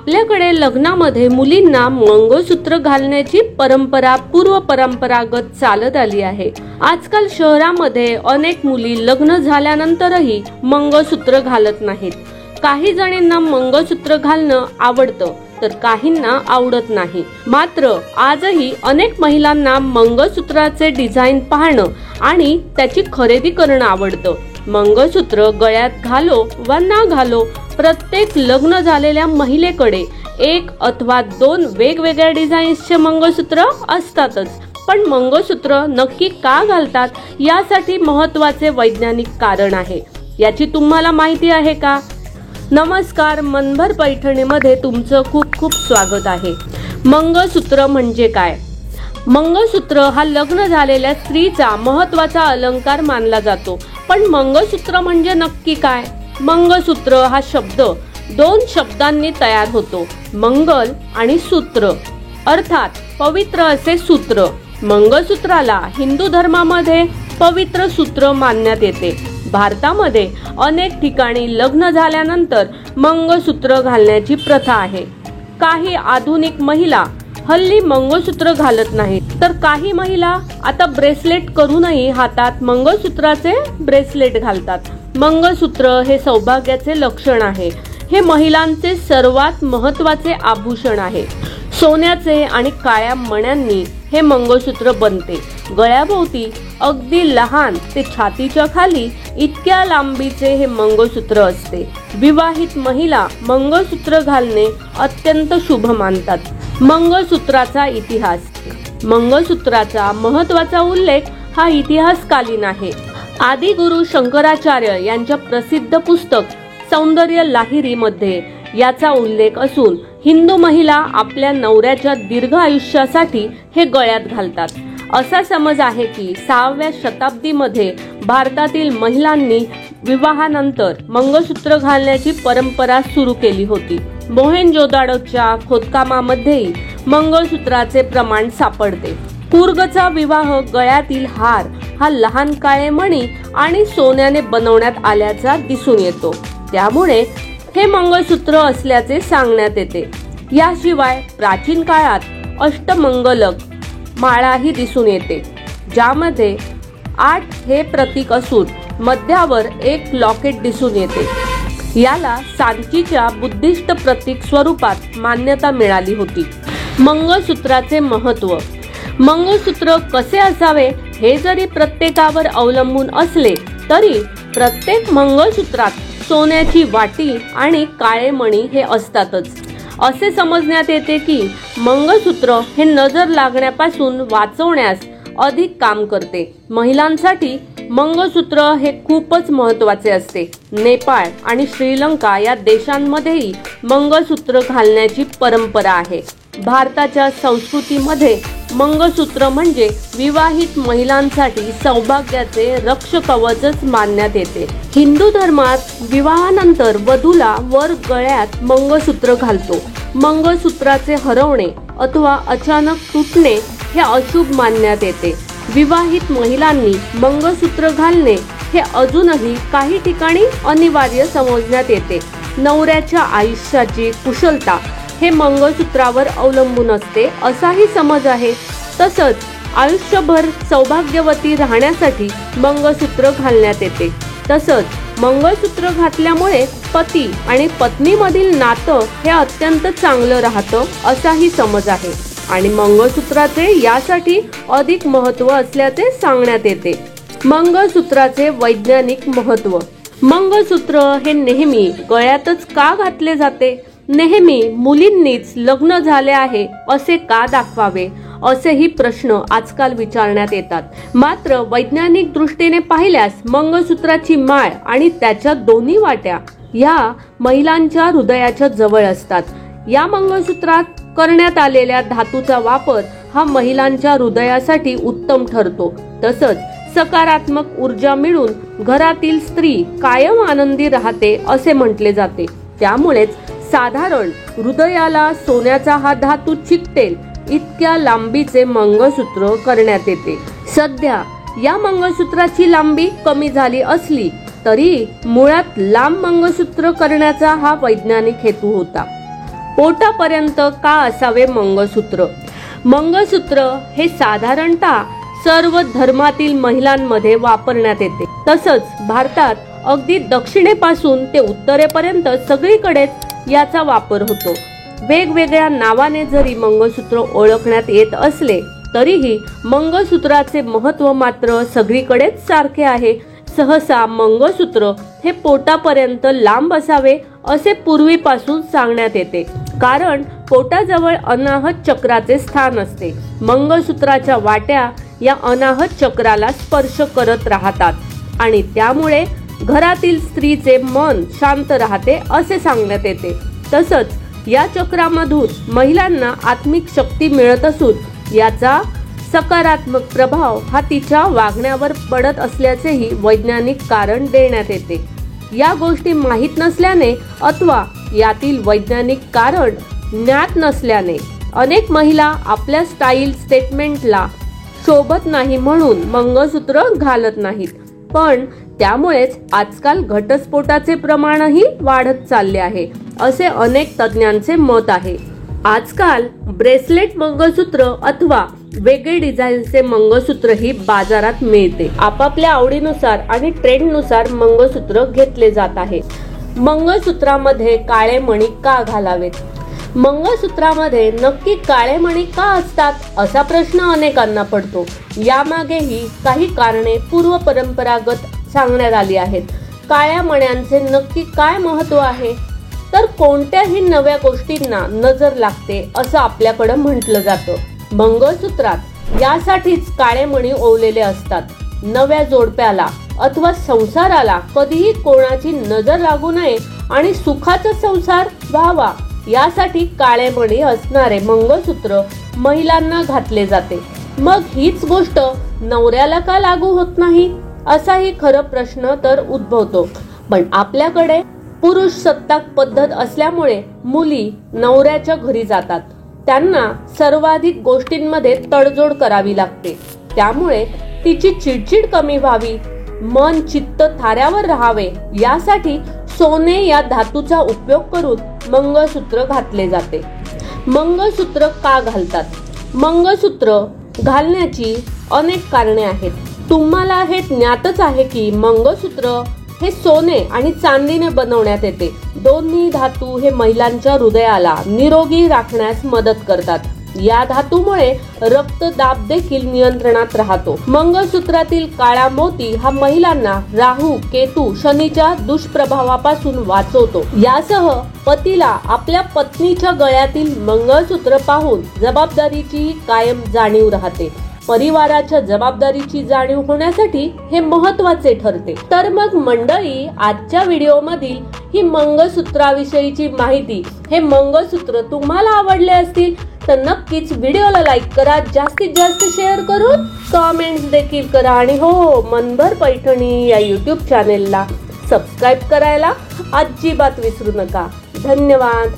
आपल्याकडे लग्नामध्ये मुलींना मंगळसूत्र घालण्याची परंपरा पूर्वपरंपरागत चालत आली आहे। आजकाल शहरामध्ये अनेक मुली लग्न झाल्यानंतरही मंगळसूत्र घालत नाहीत। काही जणींना मंगळसूत्र घालणं आवडतं तर काहींना आवडत नाही। मात्र आजही अनेक महिलांना मंगळसूत्राचे डिझाईन पाहणं आणि त्याची खरेदी करणं आवडतं। मंगळसूत्र गळ्यात घालो वा ना घालो, प्रत्येक लग्न झालेल्या महिलेकडे एक अथवा दोन वेगवेगळ्या डिझाईन्सचे मंगळसूत्र असतातच। पण मंगळसूत्र नक्की का घालतात यासाठी महत्त्वाचे वैज्ञानिक कारण आहे। याची तुम्हाला माहिती आहे का? नमस्कार, मनभर पैठणीमध्ये तुमचं खूप खूप स्वागत आहे। मंगळसूत्र म्हणजे काय? मंगळसूत्र हा लग्न झालेल्या स्त्रीचा महत्त्वाचा अलंकार मानला जातो। पण मंगळसूत्र म्हणजे नक्की काय? मंगळसूत्र हा शब्द दोन शब्दांनी तयार होतो, मंगल आणि सूत्र, अर्थात पवित्र असे सूत्र। मंगळसूत्राला हिंदू धर्मामध्ये पवित्र सूत्र मानण्यात येते। भारतामध्ये अनेक ठिकाणी लग्न झाल्यानंतर मंगळसूत्र घालण्याची प्रथा आहे। काही आधुनिक महिला हल्ली मंगळसूत्र घालत नाहीत, तर काही महिला आता ब्रेसलेट करूनही हातात मंगळसूत्राचे ब्रेसलेट घालतात। मंगळसूत्र हे सौभाग्याचे लक्षण आहे। हे महिलांचे सर्वात महत्त्वाचे आभूषण आहे। सोन्याचे आणि काळ्या मण्यांनी हे मंगळसूत्र बनते। गळ्याभोवती अगदी लहान ते छातीच्या खाली इतक्या लांबीचे हे मंगळसूत्र असते। विवाहित महिला मंगळसूत्र घालणे अत्यंत शुभ मानतात। मंगळसूत्राचा इतिहास। मंगळसूत्राचा महत्त्वाचा उल्लेख हा इतिहासकालीन आहे। आदिगुरु शंकराचार्य यांच्या प्रसिद्ध पुस्तक सौंदर्य लाहिरी मध्ये याचा उल्लेख असून हिंदू महिला आपल्या नवऱ्याच्या दीर्घ आयुष्यासाठी हे गळ्यात घालतात। असा समज आहे की 6व्या शताब्दीमध्ये भारतातील महिलांनी विवाहानंतर मंगळसूत्र घालण्याची परंपरा सुरू केली होती। मोहेंजोदाडोच्या खोदकामामध्येही मंगळसूत्राचे प्रमाण सापडते। कुर्गचा विवाह गळ्यातील हार हा लहान काळे मणी आणि सोन्याने बनवण्यात आल्याचा दिसून येतो, त्यामुळे हे मंगळसूत्र असल्याचे सांगण्यात येते। याशिवाय प्राचीन काळात अष्टमंगलक माळाही दिसून येते, ज्यामध्ये 8 हे प्रतीक असून मध्यावर एक लॉकेट दिसून येते। याला सांचीच्या बुद्धिस्ट प्रतीक स्वरूपात मान्यता मिळाली होती। मंगळसूत्राचे महत्त्व। मंगळसूत्र कसे असावे हे जरी प्रत्येकावर अवलंबून असले तरी प्रत्येक मंगळसूत्रात सोन्याची वाटी आणि काळे मणी हे असतातच। असे समजण्यात येते की मंगळसूत्र हे नजर लागण्यापासून वाचवण्यास अधिक काम करते। महिलांसाठी मंगळसूत्र हे खूपच महत्त्वाचे असते। नेपाळ आणि श्रीलंका या देशांमध्येही मंगळसूत्र घालण्याची परंपरा आहे। भारताच्या संस्कृतीमध्ये मंगळसूत्र म्हणजे विवाहित महिलांसाठी सौभाग्याचे रक्षकवचच मानण्यात येते। हिंदू धर्मात विवाहानंतर वधूला वर गळ्यात मंगळसूत्र घालतो। मंगळसूत्राचे हरवणे अथवा अचानक तुटणे हे अशुभ मानण्यात येते। विवाहित महिलांनी मंगळसूत्र घालणे हे अजूनही काही ठिकाणी अनिवार्य समजण्यात येते। नवऱ्याच्या आयुष्याची कुशलता हे मंगळसूत्रावर अवलंबून असते असाही समज आहे। तसंच आयुष्यभर सौभाग्यवती राहण्यासाठी मंगळसूत्र घालण्यात येते। तसंच मंगळसूत्र घातल्यामुळे पती आणि पत्नीमधील नातं हे अत्यंत चांगलं राहतं असाही समज आहे आणि मंगळसूत्राचे यासाठी अधिक महत्त्व असल्याचे सांगण्यात येते। मंगळसूत्राचे वैज्ञानिक महत्त्व। मंगळसूत्र हे नेहमी गळ्यातच का घातले जाते? नेहमी मुलींनीच लग्न झाले आहे असे का दाखवावे, असेही प्रश्न आजकाल विचारण्यात येतात। मात्र वैज्ञानिक दृष्टीने पाहिल्यास मंगळसूत्राची माळ आणि त्याच्या दोन्ही वाट्या या महिलांच्या हृदयाच्या जवळ असतात। या मंगळसूत्रात करण्यात आलेल्या धातूचा वापर हा महिलांच्या हृदयासाठी उत्तम ठरतो। तसंच सकारात्मक ऊर्जा मिळून घरातील स्त्री कायम आनंदी राहते असे म्हटले जाते। त्यामुळेच साधारण हृदयाला सोन्याचा हा धातू चिकटेल इतक्या लांबीचे मंगळसूत्र करण्यात येते। सध्या या मंगळसूत्राची लांबी कमी झाली असली तरी मुळात लांब मंगळसूत्र करण्याचा हा वैज्ञानिक हेतू होता। पोटापर्यंत का असावे मंगळसूत्र? मंगळसूत्र हे साधारणतः सर्व धर्मातील महिलांमध्ये वापरण्यात येते. तसंच भारतात अगदी दक्षिणेपासून ते उत्तरेपर्यंत सगळीकडेच याचा वापर होतो. वेगवेगळ्या नावाने जरी मंगळसूत्र ओळखण्यात येत असले तरीही मंगळसूत्राचे महत्त्व मात्र सगळीकडेच सारखे आहे. सहसा मंगळसूत्र हे पोटापर्यंत लांब असावे असे पूर्वीपासून सांगण्यात येते, कारण पोटाजवळ अनाहत चक्राचे स्थान असते. मंगळसूत्राच्या वाट्या या अनाहत चक्राला स्पर्श करत राहतात आणि त्यामुळे घरातील स्त्रीचे मन शांत राहते असे सांगण्यात येते. तसंच या चक्रामधून महिलांना आत्मिक शक्ती मिळत असून याचा सकारात्मक प्रभाव हा तिच्या वागण्यावर पडत असल्याचेही वैज्ञानिक कारण देण्यात येते. या गोष्टी माहीत नसल्याने अथवा यातील वैज्ञानिक कारण ज्ञात नसल्याने अनेक महिला आपल्या स्टाईल स्टेटमेंटला शोभत नाही म्हणून मंगळसूत्र घालत नाहीत. पण त्यामुळेच आजकाल घटस्फोटाचे प्रमाणही वाढत चालले आहे असे अनेक तज्ञांचे मत आहे. आजकाल ब्रेसलेट मंगळसूत्र अथवा वेगळे डिझाईनचे मंगळसूत्रही बाजारात मिळते. आपापल्या आवडीनुसार आणि ट्रेंडनुसार मंगळसूत्र घेतले जात आहे. मंगळसूत्रामध्ये काळे मणी का घालावेत? मंगळसूत्रामध्ये नक्की काळे मणी का असतात असा प्रश्न अनेकांना पडतो. यामागेही काही कारणे पूर्व परंपरागत सांगण्यात आली आहेत. काळ्या मण्यांचे नक्की काय महत्त्व आहे? तर कोणत्याही नव्या गोष्टींना नजर लागते असं आपल्याकडे म्हटलं जातं. मंगळसूत्रात यासाठीच काळे मणी ओवलेले असतात. नव्या जोडप्याला अथवा संसाराला कधीही कोणाची नजर लागू नये आणि सुखाचा संसार व्हावा यासाठी काळे मणी असणारे मंगळसूत्र महिलांना घातले जाते. मग हीच गोष्ट नवऱ्याला का लागू होत नाही असाही खरं प्रश्न तर उद्भवतो. पण आपल्याकडे पुरुष सत्ताक पद्धत असल्यामुळे मुली नवऱ्याच्या घरी जातात. त्यांना सर्वाधिक गोष्टींमध्ये तडजोड करावी लागते. त्यामुळे तिची चिडचिड कमी व्हावी, मन चित्त थाऱ्यावर राहावे यासाठी सोने या धातूचा उपयोग करून मंगळसूत्र घातले जाते. मंगळसूत्र का घालतात? मंगळसूत्र घालण्याची अनेक कारणे आहेत. तुम्हाला हे ज्ञातच आहे की मंगळसूत्र हे सोने आणि चांदीने बनवण्यात येते. दोन्ही धातू हे महिलांच्या हृदयाला निरोगी राखण्यास मदत करतात. या धातूमुळे रक्तदाब देखील नियंत्रणात राहतो. मंगळसूत्रातील काळा मोती हा महिलांना राहू, केतू, शनीच्या दुष्प्रभावापासून वाचवतो. यासह पतीला आपल्या पत्नीच्या गळ्यातील मंगळसूत्र पाहून जबाबदारीची कायम जाणीव राहते. परिवाराच्या जबाबदारीची जाणीव होण्यासाठी हे महत्त्वाचे ठरते. तर मग मंडळी, आजच्या व्हिडिओ मधील ही मंगळसूत्राविषयीची माहिती, हे मंगळसूत्र तुम्हाला आवडले असतील तर नक्कीच व्हिडिओला लाईक करा, जास्तीत जास्त शेअर करून कमेंट्स देखील करा आणि हो, मनभर पैठणी या YouTube चॅनेलला सबस्क्राईब करायला अजिबात विसरू नका. धन्यवाद.